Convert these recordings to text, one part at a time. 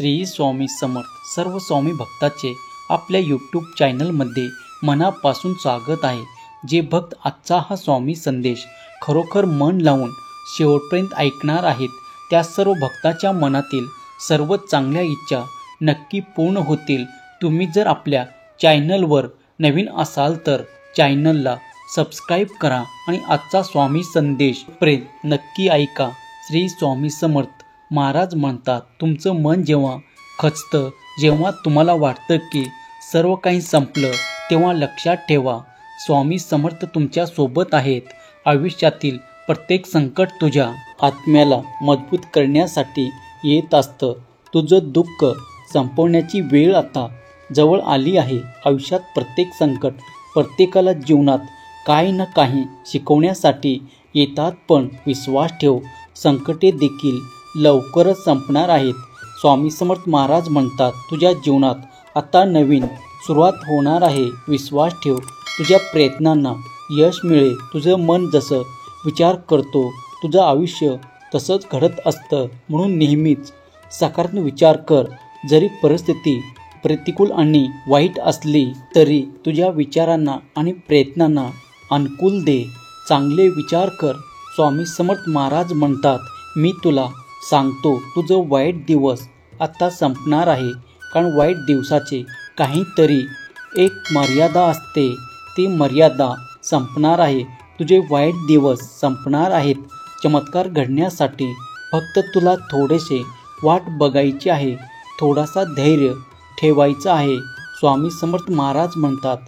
श्री स्वामी समर्थ सर्व स्वामी भक्ताचे आपल्या यूट्यूब चॅनलमध्ये मनापासून स्वागत आहे। जे भक्त आजचा हा स्वामी संदेश खरोखर मन लावून शेवटपर्यंत ऐकणार आहेत त्या सर्व भक्ताच्या मनातील सर्व चांगल्या इच्छा नक्की पूर्ण होतील। तुम्ही जर आपल्या चॅनलवर नवीन असाल तर चॅनलला सबस्क्राइब करा आणि आजचा स्वामी संदेश पर्यंत नक्की ऐका। श्री स्वामी समर्थ महाराज म्हणतात, तुमचं मन जेव्हा खचतं, जेव्हा तुम्हाला वाटतं की सर्व काही संपलं, तेव्हा लक्षात ठेवा स्वामी समर्थ तुमच्या सोबत आहेत। आयुष्यातील प्रत्येक संकट तुझ्या आत्म्याला मजबूत करण्यासाठी येत असतं। तुझं दुःख संपवण्याची वेळ आता जवळ आली आहे। आयुष्यात प्रत्येक संकट प्रत्येकाला जीवनात काही ना काही शिकवण्यासाठी येतात, पण विश्वास ठेव, संकटे देखील लवकरच संपणार आहेत। स्वामी समर्थ महाराज म्हणतात, तुझ्या जीवनात आता नवीन सुरुवात होणार आहे। विश्वास ठेव, तुझ्या प्रयत्नांना यश मिळेल। तुझं मन जसं विचार करतो तुझं आयुष्य तसंच घडत असतं, म्हणून नेहमीच सकारात्मक विचार कर। जरी परिस्थिती प्रतिकूल आणि वाईट असली तरी तुझ्या विचारांना आणि प्रयत्नांना अनुकूल दे, चांगले विचार कर। स्वामी समर्थ महाराज म्हणतात, मी तुला सांगतो, तुझं वाईट दिवस आता संपणार आहे, कारण वाईट दिवसाचे काहीतरी एक मर्यादा असते, ती मर्यादा संपणार आहे। तुझे वाईट दिवस संपणार आहेत। चमत्कार घडण्यासाठी फक्त तुला थोडेसे वाट बघायची आहे, थोडासा धैर्य ठेवायचा आहे। स्वामी समर्थ महाराज म्हणतात,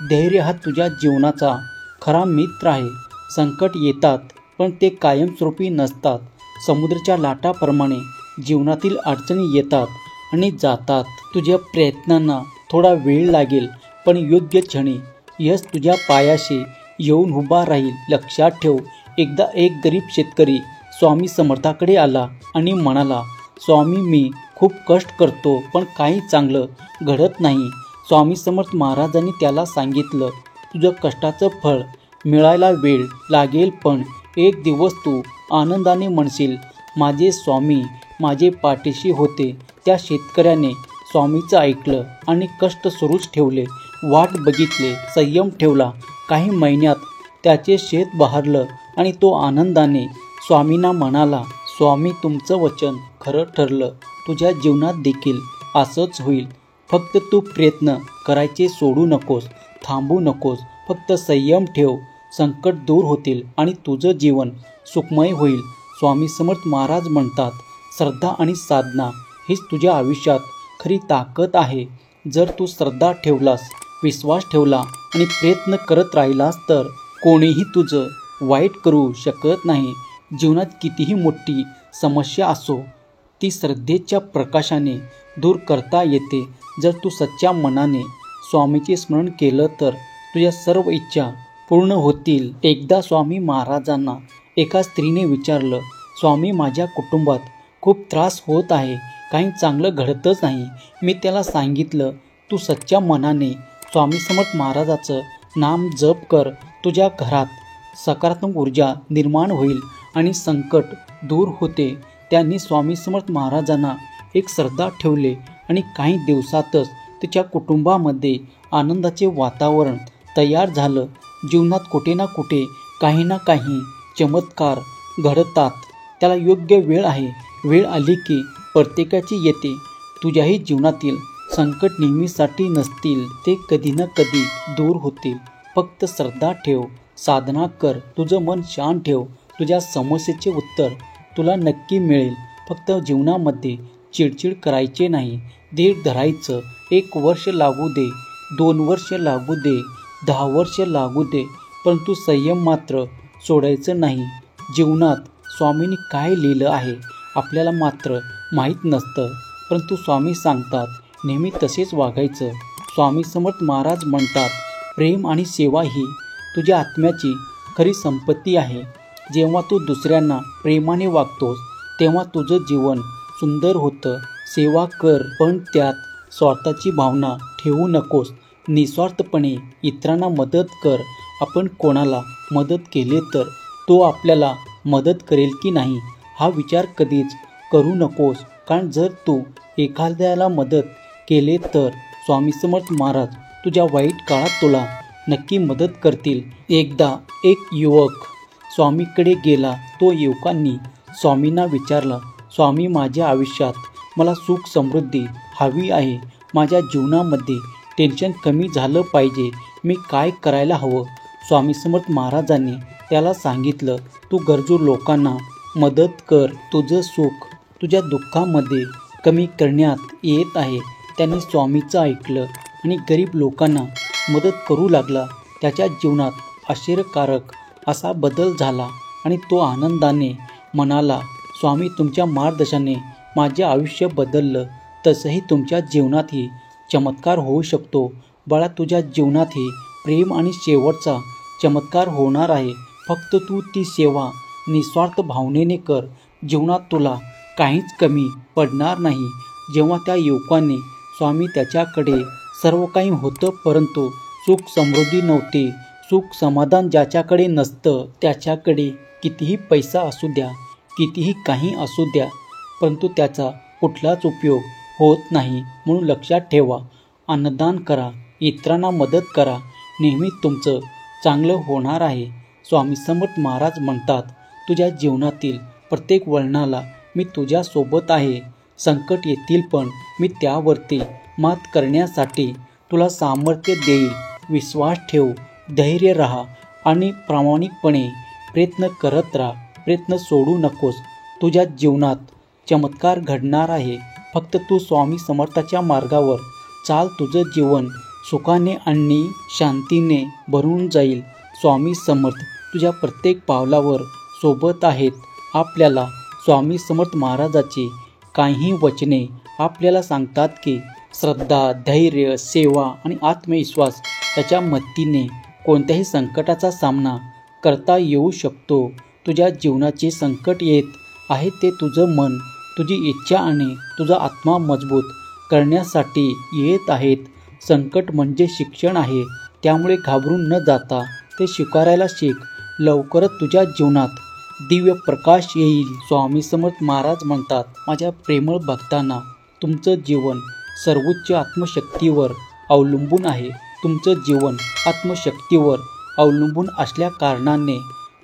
धैर्य हा तुझ्या जीवनाचा खरा मित्र आहे। संकट येतात पण ते कायमस्वरूपी नसतात। समुद्राच्या लाटाप्रमाणे जीवनातील अडचणी येतात आणि जातात। तुझ्या प्रयत्नांना थोडा वेळ लागेल, पण योग्य क्षणी यश तुझ्या पायाशी येऊन उभा राहील। लक्षात ठेव, एकदा एक गरीब शेतकरी स्वामी समर्थाकडे आला आणि म्हणाला, स्वामी, मी खूप कष्ट करतो पण काही चांगलं घडत नाही। स्वामी समर्थ महाराजांनी त्याला सांगितलं, तुझं कष्टाचं फळ मिळायला वेळ लागेल, पण एक दिवस तू आनंदाने म्हणशील, माझे स्वामी माझे पाठीशी होते। त्या शेतकऱ्याने स्वामीचं ऐकलं आणि कष्ट सुरूच ठेवले, वाट बघितले, संयम ठेवला। काही महिन्यात त्याचे शेत बहरलं आणि तो आनंदाने स्वामींना म्हणाला, स्वामी, तुमचं वचन खरं ठरलं, तुझ्या जीवनात देखील असंच होईल। फक्त तू प्रयत्न करायचे सोडू नकोस, थांबू नकोस, फक्त संयम ठेव, संकट दूर होतील आणि तुझं जीवन सुखमय होईल। स्वामी समर्थ महाराज म्हणतात, श्रद्धा आणि साधना हीच तुझ्या आयुष्यात खरी ताकद आहे। जर तू श्रद्धा ठेवलास, विश्वास ठेवला आणि प्रयत्न करत राहिलास तर कोणीही तुझं वाईट करू शकत नाही। जीवनात कितीही मोठी समस्या असो, ती श्रद्धेच्या प्रकाशाने दूर करता येते। जर तू सच्च्या मनाने स्वामीचे स्मरण केलं तर तुझ्या सर्व इच्छा पूर्ण होतील। एकदा स्वामी महाराजांना एका स्त्रीने विचारलं, स्वामी, माझ्या कुटुंबात खूप त्रास होत आहे, काही चांगलं घडतच नाही। मी त्याला सांगितलं, तू सच्च्या मनाने स्वामी समर्थ महाराजाचं नाम जप कर, तुझ्या घरात सकारात्मक ऊर्जा निर्माण होईल आणि संकट दूर होते। त्यांनी स्वामी समर्थ महाराजांना एक श्रद्धा ठेवले आणि काही दिवसातच तिच्या कुटुंबामध्ये आनंदाचे वातावरण तयार झालं। जीवनात कुठे ना कुठे काही ना काही चमत्कार घडतात, त्याला योग्य वेळ आहे। वेळ आली की प्रत्येकाची येते। तुझ्याही जीवनातील संकट नेहमीसाठी नसतील, ते कधी ना कधी दूर होतील। फक्त श्रद्धा ठेव, साधना कर, तुझं मन शांत ठेव, तुझ्या समस्येचे उत्तर तुला नक्की मिळेल। फक्त जीवनामध्ये चिडचिड करायचे नाही, धीर धरायचं। 1 वर्ष लागू दे, 2 वर्ष लागू दे, 10 वर्ष लागू दे, परंतु संयम मात्र सोडायचं नाही। जीवनात स्वामींनी काय लिहिलं आहे आपल्याला मात्र माहीत नसतं, परंतु स्वामी सांगतात नेहमी तसेच वागायचं। स्वामी समर्थ महाराज म्हणतात, प्रेम आणि सेवा ही तुझ्या आत्म्याची खरी संपत्ती आहे। जेव्हा तू दुसऱ्यांना प्रेमाने वागतोस तेव्हा तुझं जीवन सुंदर होतं। सेवा कर, पण त्यात स्वार्थाची भावना ठेवू नकोस। निस्वार्थपणे इतरांना मदत कर। आपण कोणाला मदत केली तर तो आपल्याला मदत करेल की नाही हा विचार कधीच करू नकोस। कारण जर तू एखाद्याला मदत केले तर स्वामी समर्थ महाराज तुझ्या वाईट काळात तुला नक्की मदत करतील. एकदा एक युवक स्वामीकडे गेला. तो युवकांनी स्वामींना विचारला, स्वामी, माझ्या आयुष्यात मला सुख समृद्धी हवी आहे. माझ्या जीवनामध्ये टेन्शन कमी झालं पाहिजे. मी काय करायला हवं? स्वामी समर्थ महाराजांनी त्याला सांगितलं, तू गरजू लोकांना मदत कर. तुझं सुख तुझ्या दुःखामध्ये कमी करण्यात येत आहे. त्यांनी स्वामीचं ऐकलं आणि गरीब लोकांना मदत करू लागला. त्याच्या जीवनात आश्चर्यकारक असा बदल झाला आणि तो आनंदाने म्हणाला, स्वामी, तुमच्या मार्गदर्शनाने माझे आयुष्य बदललं. तसंही तुमच्या जीवनातही चमत्कार होऊ शकतो. बाळा, तुझ्या जीवनातही प्रेम आणि शेवटचा चमत्कार होणार आहे. फक्त तू ती सेवा निस्वार्थ भावनेने कर. जीवनात तुला काहीच कमी पडणार नाही. जेव्हा त्या युवकाने स्वामी, त्याच्याकडे सर्व काही होतं परंतु सुख समृद्धी नव्हती. सुख समाधान ज्याच्याकडे नसतं त्याच्याकडे कितीही पैसा असू द्या, कितीही काही असू द्या, परंतु त्याचा कुठलाच उपयोग होत नाही. म्हणून लक्षात ठेवा, अन्नदान करा, इतरांना मदत करा, नेहमी तुमचं चांगलं होणार आहे. स्वामी समर्थ महाराज म्हणतात, तुझ्या जीवनातील प्रत्येक वळणाला मी तुझ्यासोबत आहे. संकट येतील पण मी त्यावरती मात करण्यासाठी तुला सामर्थ्य देईल. विश्वास ठेव, धैर्य राहा आणि प्रामाणिकपणे प्रयत्न करत राहा. प्रयत्न सोडू नकोस. तुझ्या जीवनात चमत्कार घडणार आहे. फक्त तू स्वामी समर्थाच्या मार्गावर चाल. तुझं जीवन सुखाने आणि शांतीने भरून जाईल. स्वामी समर्थ तुझ्या प्रत्येक पावलावर सोबत आहेत. आपल्याला स्वामी समर्थ महाराजाची काही वचने आपल्याला सांगतात की श्रद्धा, धैर्य, सेवा आणि आत्मविश्वास याच्या मदतीने कोणत्याही संकटाचा सामना करता येऊ शकतो. तुझ्या जीवनाचे संकट येत आहे ते तुझं मन, तुझी इच्छा आणि तुझा आत्मा मजबूत करण्यासाठी येत आहेत. संकट म्हणजे शिक्षण आहे. त्यामुळे घाबरून न जाता ते स्वीकारायला शिक. लवकरच तुझ्या जीवनात दिव्य प्रकाश येईल. स्वामी समर्थ महाराज म्हणतात, माझ्या प्रेमळ भक्तांना, तुमचं जीवन सर्वोच्च आत्मशक्तीवर अवलंबून आहे. तुमचं जीवन आत्मशक्तीवर अवलंबून असल्या कारणाने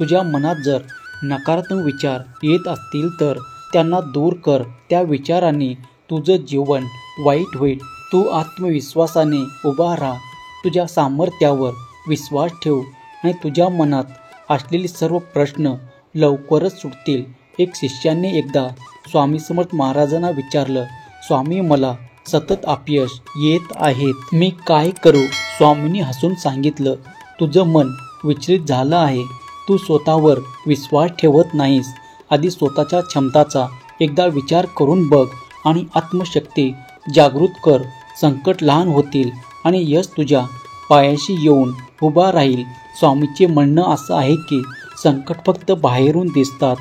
तुझ्या मनात जर नकारात्मक विचार येत असतील तर त्यांना दूर कर. त्या विचारांनी तुझं जीवन वाईट होईल. तू आत्मविश्वासाने उभा राहा. तुझ्या सामर्थ्यावर विश्वास ठेव आणि तुझ्या मनात असलेले सर्व प्रश्न लवकरच सुटतील. एक शिष्याने एकदा स्वामी समर्थ महाराजांना विचारलं, स्वामी, मला सतत अपयश येत आहेत, मी काय करू? स्वामींनी हसून सांगितलं, तुझं मन विचलित झालं आहे. तू स्वतःवर विश्वास ठेवत नाहीस. आधी स्वतःच्या क्षमताचा एकदा विचार करून बघ आणि आत्मशक्ती जागृत कर. संकट लहान होतील आणि यश तुझ्या पायाशी येऊन उभा राहील. स्वामीचे म्हणणं असं आहे की संकट फक्त बाहेरून दिसतात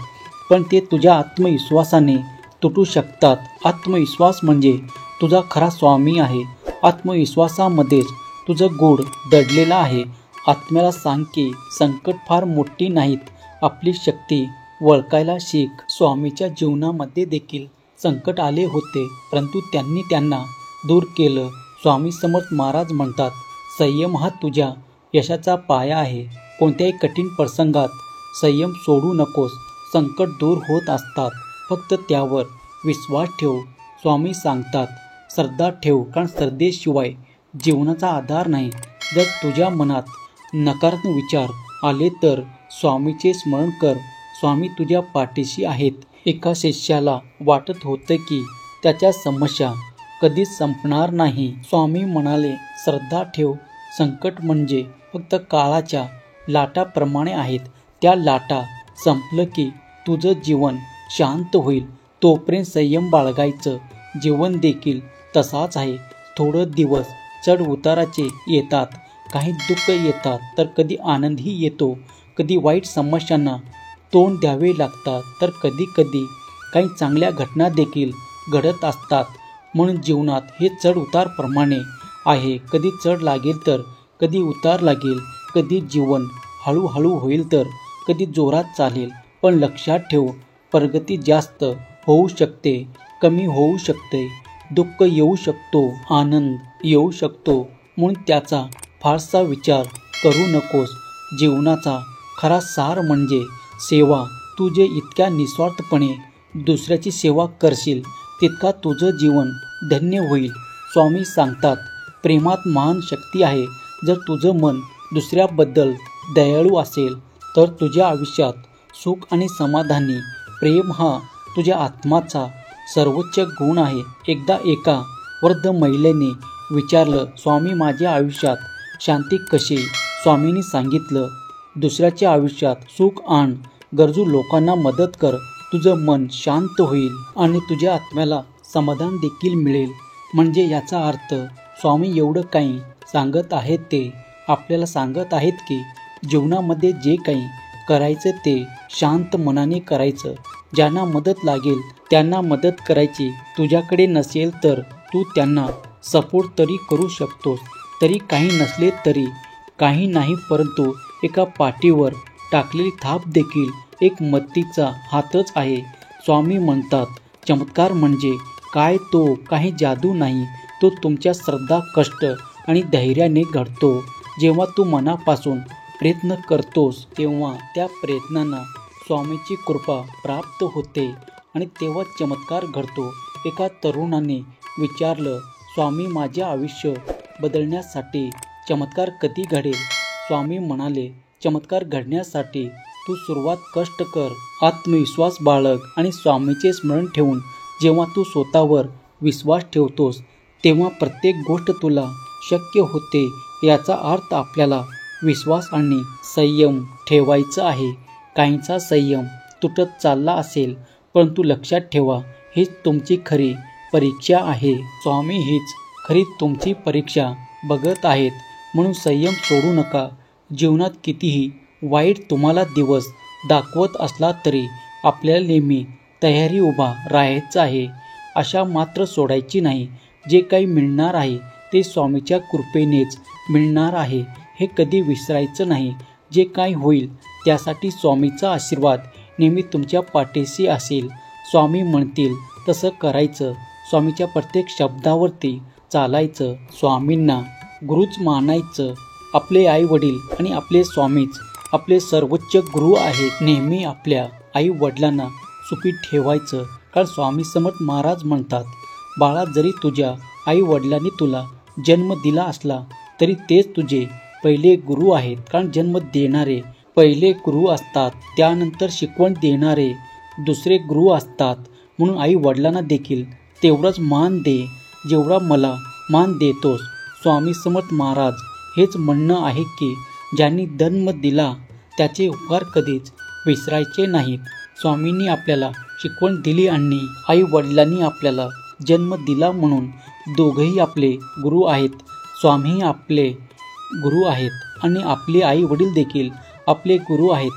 पण ते तुझ्या आत्मविश्वासाने तुटू शकतात. आत्मविश्वास म्हणजे तुझा खरा स्वामी आहे. आत्मविश्वासामध्येच तुझं गूढ दडलेलं आहे. आत्म्याला सांग की संकट फार मोठी नाहीत. आपली शक्ती ओळखायला शिक. स्वामीच्या जीवनामध्ये देखील संकट आले होते परंतु त्यांनी त्यांना दूर केलं. स्वामी समर्थ महाराज म्हणतात, संयम हा तुझ्या यशाचा पाया आहे. कोणत्याही कठीण प्रसंगात संयम सोडू नकोस. संकट दूर होत असतात, फक्त त्यावर विश्वास ठेव. स्वामी सांगतात, श्रद्धा ठेव, कारण श्रद्धेशिवाय जीवनाचा आधार नाही. जर तुझ्या मनात नकारात्मक विचार आले तर स्वामीचे स्मरण कर. स्वामी तुझ्या पाठीशी आहेत. एका शिष्याला वाटत होतं की त्याच्या समस्या कधीच संपणार नाही. स्वामी म्हणाले, श्रद्धा ठेव. संकट म्हणजे फक्त काळाच्या लाटाप्रमाणे आहेत. त्या लाटा संपलं की तुझं जीवन शांत होईल. तोपर्यंत संयम बाळगायचं. जीवन देखील तसाच आहे. थोडं दिवस चढ उताराचे येतात, काही दुःख येतात तर कधी आनंदही येतो. कधी वाईट समस्यांना तोंड द्यावे लागतात तर कधी कधी काही चांगल्या घटना देखील घडत असतात. म्हणून जीवनात हे चढ उतार प्रमाणे आहे. कधी चढ लागेल तर कधी उतार लागेल. कधी जीवन हळूहळू होईल तर कधी जोरात चालेल. पण लक्षात ठेव, प्रगती जास्त होऊ शकते कमी होऊ शकते, दुःख येऊ शकतो, आनंद येऊ शकतो, म्हणून त्याचा फारसा विचार करू नकोस. जीवनाचा खरा सार म्हणजे सेवा. तू जे इतक्या निस्वार्थपणे दुसऱ्याची सेवा करशील तितका तुझं जीवन धन्य होईल. स्वामी सांगतात, प्रेमात महान शक्ती आहे. जर तुझं मन दुसऱ्याबद्दल दयाळू असेल तर तुझ्या आयुष्यात सुख आणि समाधानी. प्रेम हा तुझ्या आत्माचा सर्वोच्च गुण आहे. एकदा एका वृद्ध महिलेने विचारलं, स्वामी माझ्या आयुष्यात शांती कशी? स्वामींनी सांगितलं, दुसऱ्याच्या आयुष्यात सुख आण, गरजू लोकांना मदत कर, तुझं मन शांत होईल आणि तुझ्या आत्म्याला समाधान देखील मिळेल. म्हणजे याचा अर्थ स्वामी एवढं काही सांगत आहेत ते आपल्याला सांगत आहेत की जीवनामध्ये जे काही करायचं ते शांत मनाने करायचं. ज्यांना मदत लागेल त्यांना मदत करायची. तुझ्याकडे नसेल तर तू त्यांना सपोर्ट तरी करू शकतोस. तरी काही नसले तरी काही नाही, परंतु एका पाठीवर टाकलेली थाप देखील एक मदतीचा हातच आहे. स्वामी म्हणतात, चमत्कार म्हणजे काय तो काही जादू नाही, तो तुमच्या श्रद्धा, कष्ट आणि धैर्याने घडतो. जेव्हा तू मनापासून प्रयत्न करतोस तेव्हा त्या प्रयत्नांना स्वामीची कृपा प्राप्त होते आणि तेव्हा चमत्कार घडतो. एका तरुणाने विचारलं, स्वामी माझे आयुष्य बदलण्यासाठी चमत्कार कधी घडेल? स्वामी म्हणाले, चमत्कार घडण्यासाठी तू सुरुवात कष्ट कर, आत्मविश्वास बाळग आणि स्वामीचे स्मरण ठेवून जेव्हा तू स्वतःवर विश्वास ठेवतोस तेव्हा प्रत्येक गोष्ट तुला शक्य होते. याचा अर्थ आपल्याला विश्वास आणि संयम ठेवायचा आहे. काहींचा संयम तुटत चालला असेल, परंतु लक्षात ठेवा, हीच तुमची खरी परीक्षा आहे. स्वामी हीच खरी तुमची परीक्षा बघत आहेत, म्हणून संयम सोडू नका. जीवनात कितीही वाईट तुम्हाला दिवस दाखवत असला तरी आपल्याला नेहमी तयारी उभा राहायचं आहे. आशा मात्र सोडायची नाही. जे काही मिळणार आहे ते स्वामीच्या कृपेनेच मिळणार आहे हे कधी विसरायचं नाही. जे काही होईल त्यासाठी स्वामीचा आशीर्वाद नेहमी तुमच्या पाठीशी असेल. स्वामी म्हणतील तसं करायचं, स्वामीच्या प्रत्येक शब्दावरती चालायचं, स्वामींना गुरुच मानायचं. आपले आई वडील आणि आपले स्वामीच आपले सर्वोच्च गुरु आहेत. नेहमी आपल्या आई वडिलांना सुखी ठेवायचं, कारण स्वामी समर्थ महाराज म्हणतात, बाळा जरी तुझ्या आई वडिलांनी तुला जन्म दिला असला तरी तेच तुझे पहिले गुरु आहेत. कारण जन्म देणारे पहिले गुरु असतात, त्यानंतर शिकवण देणारे दुसरे गुरु असतात. म्हणून आई वडिलांना देखील तेवढाच मान दे जेवढा मला मान देतोस. स्वामी समर्थ महाराज हेच म्हणणं आहे की ज्यांनी जन्म दिला त्याचे उपकार कधीच विसरायचे नाहीत. स्वामींनी आपल्याला शिकवण दिली आणि आई वडिलांनी आपल्याला जन्म दिला, म्हणून दोघेही आपले गुरु आहेत. स्वामीही आपले गुरु आहेत आणि आपले आई वडील देखील आपले गुरु आहेत.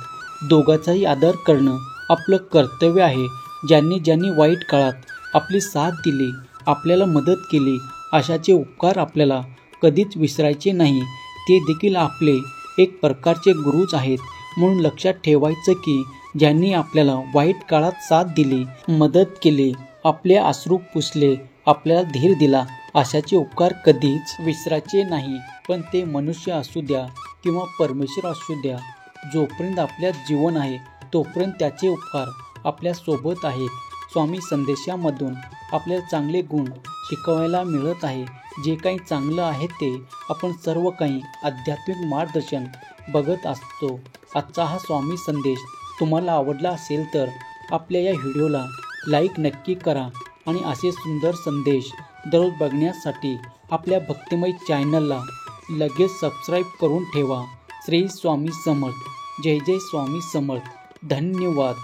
दोघांचाही आदर करणं आपलं कर्तव्य आहे. ज्यांनी वाईट काळात आपली साथ दिली, आपल्याला मदत केली, अशाचे उपकार आपल्याला कधीच विसरायचे नाही. ते देखील आपले एक प्रकारचे गुरुच आहेत. म्हणून लक्षात ठेवायचं की ज्यांनी आपल्याला वाईट काळात साथ दिली, मदत केली, आपले अश्रू पुसले, आपल्याला धीर दिला, अशाचे उपकार कधीच विसरायचे नाही. पण ते मनुष्य असू द्या किंवा परमेश्वर असू द्या, जोपर्यंत आपल्यात जीवन आहे तोपर्यंत त्याचे उपकार आपल्या सोबत आहेत. स्वामी संदेशामधून आपल्याला चांगले गुण शिकवायला मिळत आहे. जे काही चांगलं आहे ते आपण सर्व काही आध्यात्मिक मार्गदर्शन बघत असतो. आजचा हा स्वामी संदेश तुम्हाला आवडला असेल तर आपल्या या व्हिडिओला लाईक नक्की करा आणि असे सुंदर संदेश दररोज बघण्यासाठी आपल्या भक्तिमय चॅनलला लगेच सबस्क्राईब करून ठेवा. श्री स्वामी समर्थ. जय जय स्वामी समर्थ. धन्यवाद.